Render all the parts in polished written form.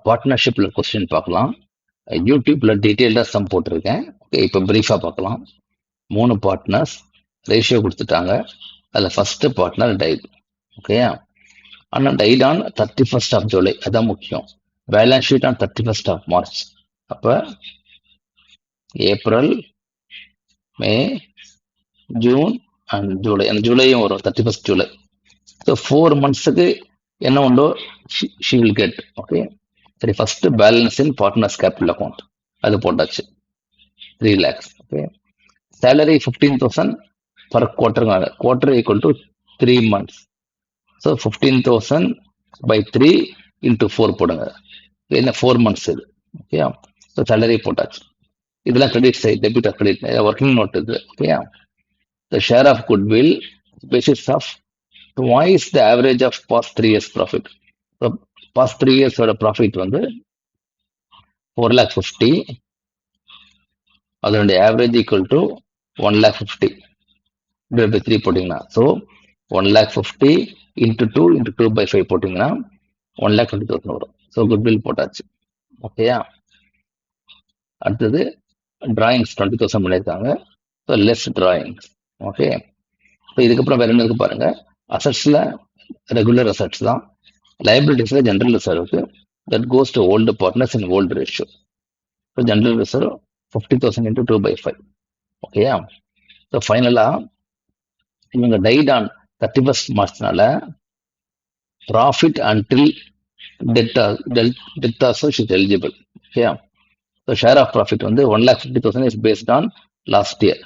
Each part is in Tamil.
பார்ட்னர்ஷிப்ல கொஸ்டின் பார்க்கலாம். யூடியூப்ல டீட்டெயில்டாக சம் போட்டிருக்கேன். ஓகே, இப்போ பிரீஃபாக பார்க்கலாம். 3 பார்ட்னர்ஸ், ரேஷியோ கொடுத்துட்டாங்க. அதில் ஃபர்ஸ்ட் பார்ட்னர் டைட். ஓகேயா, ஆனால் tight on 31st of July, அதான் முக்கியம். Balance sheet on 31st of March. அப்போ April, May, June and July, அந்த ஜூலையும் வரும் 31st ஜூலை. ஸோ 4 monthsக்கு என்ன உண்டோ ஷி வில் கெட். ஓகே, சரி, ஃபர்ஸ்ட் பேலன்ஸ் இன் பார்ட்னர்ஸ் கேபிட்டல் அக்கௌண்ட் அது போட்டாச்சு, 3 lakhs. Okay, salary 15,000 per quarter equal to 3 months. So 15,000 by 3 into 4 போடுங்க. என்ன 4 months இது. ஓகே, ஸோ சேலரி போட்டாச்சு. இதெல்லாம் credit side, debit of credit, working note இது. Okay, the share of goodwill basis of twice the average of past 3 years profit. So past 3 years ஓட profit வந்து 4,50,000, அதனுடைய average equal to 1,50,000 divided by 3 போட்டிங்கன்னா, so 1,50,000 into 2 into 2 by 5 போட்டிங்கன்னா 1,20,000 வரும். ஸோ குட்வில் போட்டாச்சு. ஓகேயா, அடுத்தது டிராயிங்ஸ் 20,000 பண்ணியிருக்காங்க. So less drawings. ஓகே, இப்போ இதுக்கப்புறம் வேற என்ன இருக்கு பாருங்க. அசட்ஸ்ல ரெகுலர் அசட்ஸ் தான், லைபிலிட்டிஸ்ல ஜென்ரல் ரிசர்வுக்கு that goes to old partners in old ratio. So general reserve 50,000 into 2 by 5. ஓகேயா, ஸோ ஃபைனலா இவங்க டைட் ஆன் 31st மார்ச்னால profit until death also is eligible. ஓகேயா, ஸோ ஷேர் ஆஃப் ப்ராஃபிட் வந்து 1,50,000 is based on last year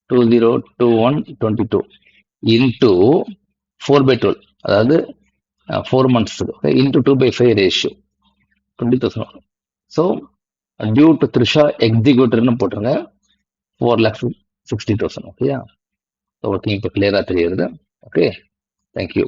2021-22 into 4/12, அதாவது 4 months into 2 by 5 ratio 20,000. So due to Trisha எக்ஸிக்யூட்டிவ்னு போட்டுருங்க 4,60,000. ஓகேயா, ஸோ ஒர்க்கிங் இப்போ கிளியராக தெரியுது. Okay, thank you.